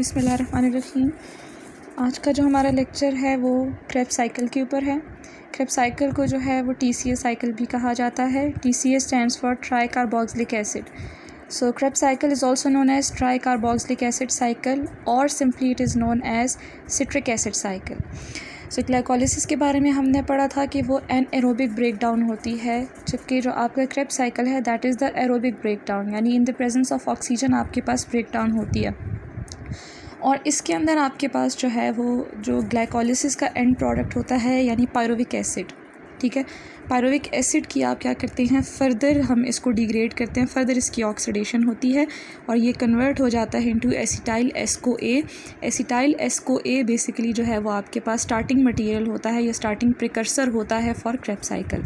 बिस्मिल्लाहिर्रहमानिर्रहीम। आज का जो हमारा लेक्चर है वो क्रेब्स साइकिल के ऊपर है। क्रेब्स साइकिल को जो है वो TCA साइकिल भी कहा जाता है। TCA stands for tri carboxylic acid. So Krebs cycle is also known as tri carboxylic acid cycle और simply it is known as citric acid cycle. So glycolysis के बारे में हमने पढ़ा था कि वो एनएरोबिक ब्रेक डाउन होती है, जबकि जो आपका क्रेब्स साइकिल है that is the aerobic break down, यानी in the presence of oxygen आपके पास ब्रेक डाउन होती है। और इसके अंदर आपके पास जो है वो जो ग्लाइकोलिसिस का एंड प्रोडक्ट होता है यानी पायरुविक एसिड। ठीक है, पायरुविक एसिड की आप क्या करते हैं, फ़र्दर हम इसको डिग्रेड करते हैं, फ़र्दर इसकी ऑक्सीडेशन होती है और ये कन्वर्ट हो जाता है इनटू एसिटाइल एस्को-ए। एसिटाइल एस्को-ए बेसिकली जो है वो आपके पास स्टार्टिंग मटेरियल होता है या स्टार्टिंग प्रिकर्सर होता है फॉर क्रेब्स साइकिल।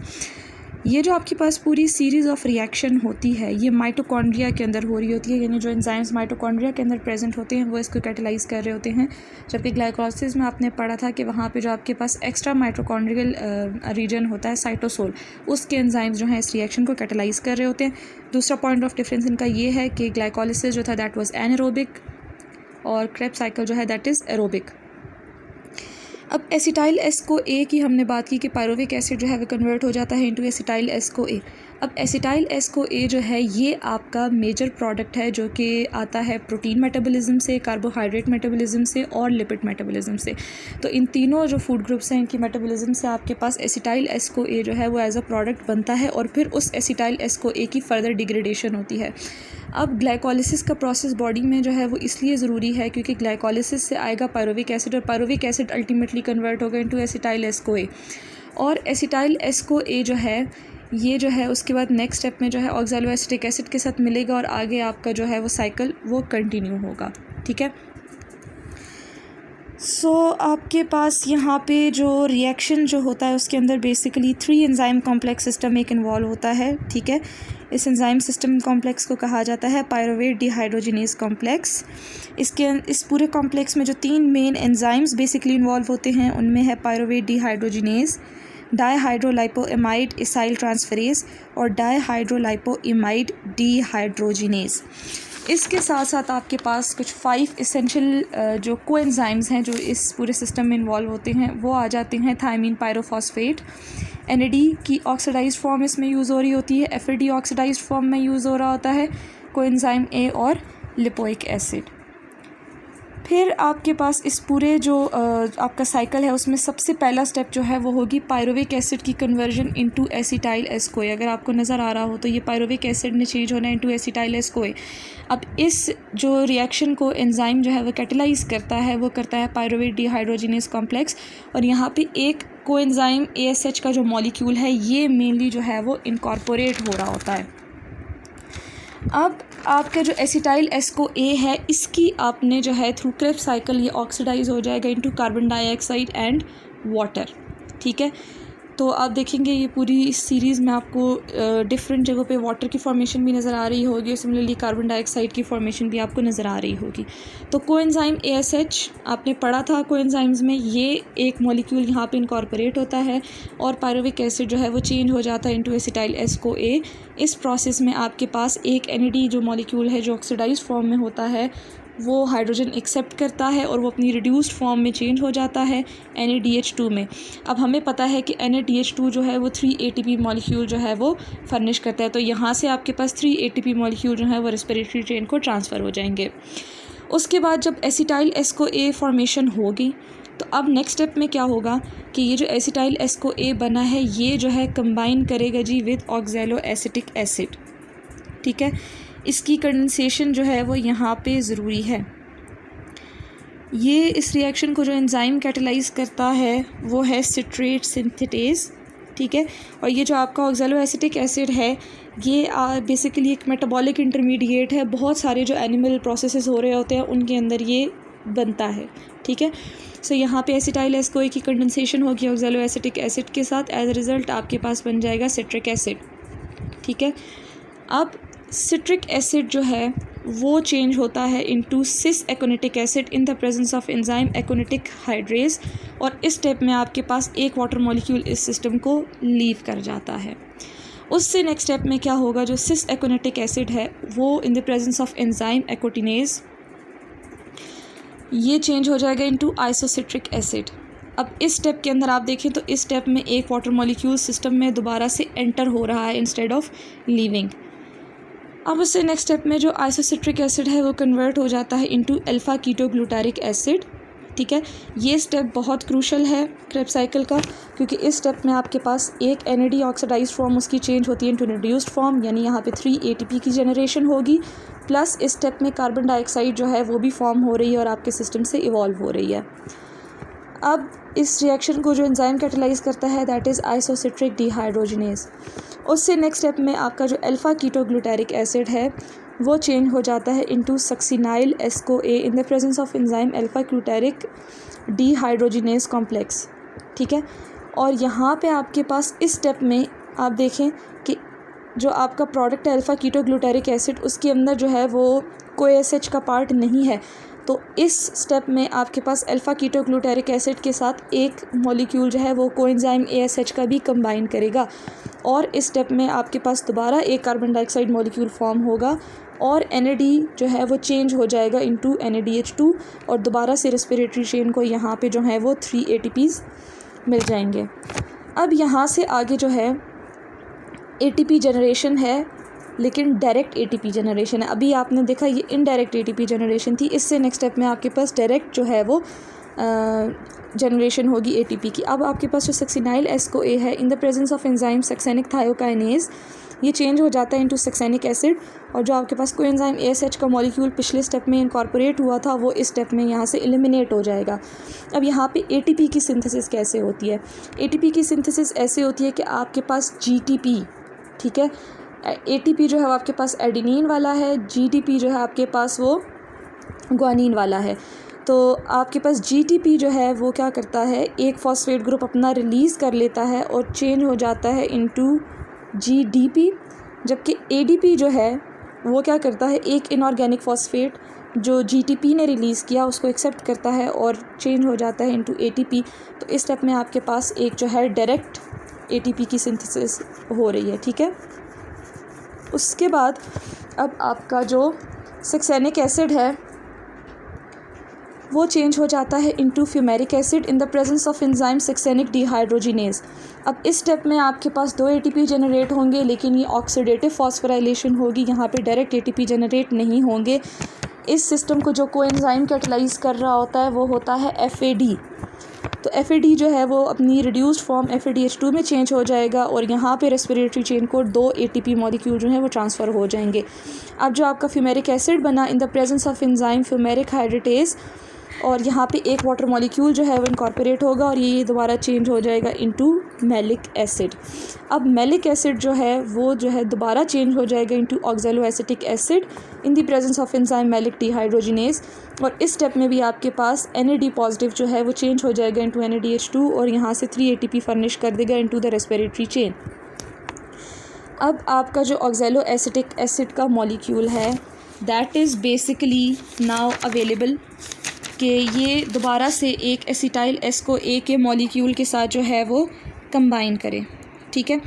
ये जो आपके पास पूरी सीरीज़ ऑफ रिएक्शन होती है ये माइटोकॉन्ड्रिया के अंदर हो रही होती है, यानी जो एंजाइम्स माइटोकॉन्ड्रिया के अंदर प्रेजेंट होते हैं वो इसको कैटेलाइज कर रहे होते हैं। जबकि ग्लाइकोलिसिस में आपने पढ़ा था कि वहाँ पे जो आपके पास एक्स्ट्रा माइटोकॉन्ड्रियल रीजन होता है साइटोसोल, उसके एंजाइम्स जो हैं इस रिएक्शन को कैटेलाइज कर रहे होते हैं। दूसरा पॉइंट ऑफ डिफरेंस इनका ये है कि ग्लाइकोलिसिस जो था दैट वाज एनारोबिक और क्रेब्स साइकिल जो है दैट इज़ एरोबिक। अब एसिटाइल एस्को-ए की हमने बात की कि पायरुविक एसिड जो है वो कन्वर्ट हो जाता है इनटू एसिटाइल एस्को-ए। अब एसिटाइल एस्को-ए जो है ये आपका मेजर प्रोडक्ट है जो कि आता है प्रोटीन मेटाबॉलिज्म से, कार्बोहाइड्रेट मेटाबॉलिज्म से और लिपिड मेटाबॉलिज्म से। तो इन तीनों जो फूड ग्रुप्स हैं इनकी मेटाबॉलिज्म से आपके पास एसिटाइल एस्को-ए जो है वो एज अ प्रोडक्ट बनता है और फिर उस एसिटाइल एस्को-ए की फर्दर डिग्रेडेशन होती है। अब ग्लाइकोलिसिस का प्रोसेस बॉडी में जो है वो इसलिए ज़रूरी है क्योंकि ग्लाइकोलिसिस से आएगा पायरुविक एसिड और पायरुविक एसिड अल्टीमेटली कन्वर्ट होगा इनटू एसिटाइल एस्को-ए और एसिटाइल एस्को-ए जो है ये जो है उसके बाद नेक्स्ट स्टेप में जो है ऑक्सैलोएसिटिक एसिड के साथ मिलेगा और आगे आपका जो है वो साइकिल वो कंटिन्यू होगा। ठीक है, सो आपके पास यहाँ पे जो रिएक्शन जो होता है उसके अंदर बेसिकली 3 एंजाइम कॉम्प्लेक्स सिस्टम एक इन्वॉल्व होता है। ठीक है, इस एंजाइम सिस्टम कॉम्प्लेक्स को कहा जाता है पायरुवेट डिहाइड्रोजिनेज कॉम्प्लेक्स। इस पूरे कॉम्प्लेक्स में जो 3 मेन एंजाइम्स बेसिकली इन्वॉल्व होते हैं उनमें है पायरुवेट डिहाइड्रोजिनेज, डाईहाइड्रोलाइपोएमाइड इसाइल ट्रांसफरेज और डाईहाइड्रोलाइपोएमाइड डिहाइड्रोजिनेज। इसके साथ साथ आपके पास कुछ 5 इसेंशियल जो कोएंजाइम्स हैं जो इस पूरे सिस्टम में इन्वॉल्व होते हैं वो आ जाते हैं। थायमीन पायरोफॉस्फेट, NAD की ऑक्सीडाइज्ड फॉर्म इसमें यूज़ हो रही होती है, FAD ऑक्सीडाइज्ड फॉर्म में यूज़ हो रहा होता है, कोएंजाइम A और लिपोइक एसिड। फिर आपके पास इस पूरे जो आपका साइकिल है उसमें सबसे पहला स्टेप जो है वो होगी पायरुविक एसिड की कन्वर्जन इनटू एसिटाइल एस्को-ए। अगर आपको नज़र आ रहा हो तो ये पायरुविक एसिड ने चेंज होना इनटू एसिटाइल एस्को-ए। अब इस जो रिएक्शन को एंजाइम जो है वो कैटेलाइज करता है वो करता है पायरुवेट डिहाइड्रोजिनेज कॉम्प्लेक्स और यहाँ पे एक कोएंजाइम ASH का जो मॉलिक्यूल है ये मेनली जो है वो इनकॉर्पोरेट हो रहा होता है। अब आपका जो एसिटाइल एस्को-ए है इसकी आपने जो है थ्रू क्रेब्स साइकिल ये ऑक्सीडाइज हो जाएगा into carbon dioxide and water. ठीक है, तो आप देखेंगे ये पूरी इस सीरीज़ में आपको डिफरेंट जगहों पे वाटर की फॉर्मेशन भी नज़र आ रही होगी और सिमिलरली कार्बन डाइऑक्साइड की फॉर्मेशन भी आपको नज़र आ रही होगी। तो कोएंजाइम ASH आपने पढ़ा था, कोएंजाइम्स में ये एक मॉलिक्यूल यहाँ पे इनकॉर्पोरेट होता है और पायरुविक एसिड जो है वो चेंज हो जाता है इनटू एसिटाइल एस्को-ए। इस प्रोसेस में आपके पास एक NAD जो मॉलिक्यूल है जो ऑक्सीडाइज्ड फॉर्म में होता है वो हाइड्रोजन एक्सेप्ट करता है और वो अपनी रिड्यूस्ड फॉर्म में चेंज हो जाता है NADH2 में। अब हमें पता है कि NADH2 जो है वो 3 ATP मॉलिक्यूल जो है वो फर्निश करता है, तो यहाँ से आपके पास 3 ATP मॉलिक्यूल जो है वो रेस्पिरेटरी चेन को ट्रांसफ़र हो जाएंगे। उसके बाद जब एसिटाइल एस्को-ए फॉर्मेशन होगी तो अब नेक्स्ट स्टेप में क्या होगा कि ये जो एसिटाइल एस्को-ए बना है ये जो है कंबाइन करेगा जी विद ऑक्सैलोएसिटिक एसिड। ठीक है, इसकी कंडेंसेशन जो है वो यहाँ पे ज़रूरी है। ये इस रिएक्शन को जो एंजाइम कैटेलाइज करता है वो है सिट्रेट सिंथेटेज। ठीक है, और ये जो आपका ऑक्सैलोएसिटिक एसिड है ये बेसिकली एक मेटाबॉलिक इंटरमीडिएट है, बहुत सारे जो एनिमल प्रोसेसेस हो रहे होते हैं उनके अंदर ये बनता है। ठीक है, सो यहाँ पे एसिटाइल एस्को-ए की कंडेंसेशन होगी ऑक्सैलोएसिटिक एसिड के साथ, एज अ रिज़ल्ट आपके पास बन जाएगा सिट्रिक एसिड। ठीक है, अब सिट्रिक एसिड जो है वो चेंज होता है into cis aconitic acid in the presence of enzyme aconitic hydrase और इस स्टेप में आपके पास एक वाटर मॉलिक्यूल इस सिस्टम को लीव कर जाता है। उससे नेक्स्ट स्टेप में क्या होगा, जो सिस एकोनिटिक एसिड है वो in the presence of enzyme aconitase ये चेंज हो जाएगा इनटू आइसोसिट्रिक एसिड। अब इस स्टेप के अंदर आप देखें तो इस स्टेप में एक वाटर मॉलिक्यूल सिस्टम में दोबारा से एंटर हो रहा है इंस्टेड ऑफ लीविंग। अब उससे नेक्स्ट स्टेप में जो आइसोसिट्रिक एसिड है वो कन्वर्ट हो जाता है इनटू अल्फ़ा कीटोग्लूटारिक एसिड। ठीक है, ये स्टेप बहुत क्रूशल है क्रेब्स साइकिल का, क्योंकि इस स्टेप में आपके पास एक NAD ऑक्सीडाइज फॉर्म उसकी चेंज होती है इनटू रिड्यूस्ड फॉर्म, यानी यहाँ पे 3 ATP की जनरेशन होगी, प्लस इस स्टेप में कार्बन डाइऑक्साइड जो है वो भी फॉर्म हो रही है और आपके सिस्टम से इवॉल्व हो रही है। अब इस रिएक्शन को जो एंजाइम कैटेलाइज करता है दैट इज़ आइसोसिट्रिक डिहाइड्रोजिनेज। उससे नेक्स्ट स्टेप में आपका जो अल्फ़ा कीटोग्लूटारिक एसिड है वो चेंज हो जाता है into succinyl CoA in the presence of enzyme alpha glutaric dehydrogenase complex. ठीक है, और यहाँ पे आपके पास इस स्टेप में आप देखें कि जो आपका प्रोडक्ट है अल्फ़ा कीटोग्लूटारिक एसिड उसके अंदर जो है वो कोई SH का पार्ट नहीं है, तो इस स्टेप में आपके पास अल्फ़ा कीटोग्लूटारिक एसिड के साथ एक मॉलिक्यूल जो है वो कोएंजाइम ASH का भी कंबाइन करेगा, और इस स्टेप में आपके पास दोबारा एक कार्बन डाइऑक्साइड मॉलिक्यूल फॉर्म होगा और NAD जो है वो चेंज हो जाएगा इनटू NADH2 और दोबारा से रेस्पिरेटरी चेन को यहाँ पे जो है वो 3 ATPs मिल जाएंगे। अब यहाँ से आगे जो है ATP जनरेशन है, लेकिन डायरेक्ट ATP जनरेशन है। अभी आपने देखा ये इनडायरेक्ट ATP जनरेशन थी, इससे नेक्स्ट स्टेप में आपके पास डायरेक्ट जो है वो जनरेशन होगी ATP की। अब आपके पास जो सक्सिनाइल एस्को-ए है इन the presence of enzyme succinic thiokinase, ये चेंज हो जाता है इनटू सक्सेनिक एसिड, और जो आपके पास कोएंजाइम ASH का मॉलिक्यूल पिछले स्टेप में इनकॉर्पोरेट हुआ था वो इस स्टेप में यहाँ से एलिमिनेट हो जाएगा। अब यहाँ पे ATP की सिंथेसिस कैसे होती है? ATP की सिंथेसिस ऐसे होती है कि आपके पास GTP, ठीक है, ATP जो है वो आपके पास एडिनिन वाला है, GTP जो है आपके पास वो ग्वानिन वाला है। तो आपके पास GTP जो है वो क्या करता है, एक फॉस्फेट ग्रुप अपना रिलीज़ कर लेता है और चेंज हो जाता है इनटू GDP, जबकि ADP जो है वो क्या करता है, एक इनऑर्गेनिक फॉस्फेट जो GTP ने रिलीज़ किया उसको एक्सेप्ट करता है और चेंज हो जाता है इनटू ATP। तो इस स्टेप में आपके पास एक जो है डायरेक्ट ATP की सिंथेसिस हो रही है। ठीक है, उसके बाद अब आपका जो सक्सेनिक एसिड है वो चेंज हो जाता है into fumaric acid in the presence of enzyme succinic dehydrogenase. अब इस स्टेप में आपके पास 2 ATP जनरेट होंगे, लेकिन ये ऑक्सीडेटिव फॉस्फोराइलेशन होगी, यहाँ पे डायरेक्ट ATP जनरेट नहीं होंगे। इस सिस्टम को जो कोएंजाइम कैटेलाइज कर रहा होता है वो होता है FAD। तो FAD जो है वो अपनी रिड्यूस्ड फॉर्म FADH2 में चेंज हो जाएगा और यहाँ पे रेस्पिरेटरी चेन को 2 ATP मॉलिक्यूल जो है वो ट्रांसफ़र हो जाएंगे। अब जो आपका फ्यूमेरिक एसिड बना in the presence of enzyme fumaric hydratase, और यहाँ पे एक वाटर मॉलिक्यूल जो है वो इनकॉर्पोरेट होगा और ये दोबारा चेंज हो जाएगा इनटू मैलिक एसिड। अब मैलिक एसिड जो है वो जो है दोबारा चेंज हो जाएगा into oxaloacetic acid in the presence of enzyme malic dehydrogenase, और इस स्टेप में भी आपके पास NAD पॉजिटिव जो है वो चेंज हो जाएगा इनटू NADH2 और यहाँ से 3 ATP फर्निश कर देगा इनटू द रेस्पिरेटरी चेन। अब आपका जो ऑक्सैलोएसिटिक एसिड का मॉलिक्यूल है that is basically now available कि ये दोबारा से एक एसिटाइल एस्को-ए के मॉलिक्यूल के साथ जो है वो कंबाइन करें। ठीक है,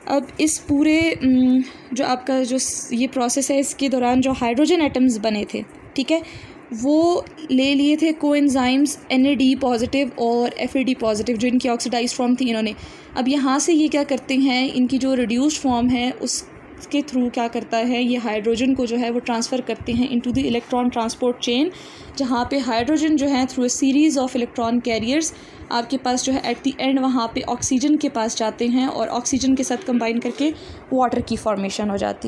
अब इस पूरे जो आपका जो ये प्रोसेस है इसके दौरान जो हाइड्रोजन एटम्स बने थे, ठीक है, वो ले लिए थे कोएंजाइम्स NAD पॉजिटिव और FAD पॉजिटिव जो इनकी ऑक्सीडाइज फॉर्म थी इन्होंने। अब यहाँ से ये क्या करते हैं, इनकी जो रिड्यूस्ड फॉर्म है उसके थ्रू क्या करता है, ये हाइड्रोजन को जो है वो ट्रांसफ़र करते हैं into the electron transport chain, जहाँ पे हाइड्रोजन जो है through a series of electron carriers आपके पास जो है एट द एंड वहाँ पे ऑक्सीजन के पास जाते हैं और ऑक्सीजन के साथ कंबाइन करके वाटर की फॉर्मेशन हो जाती है।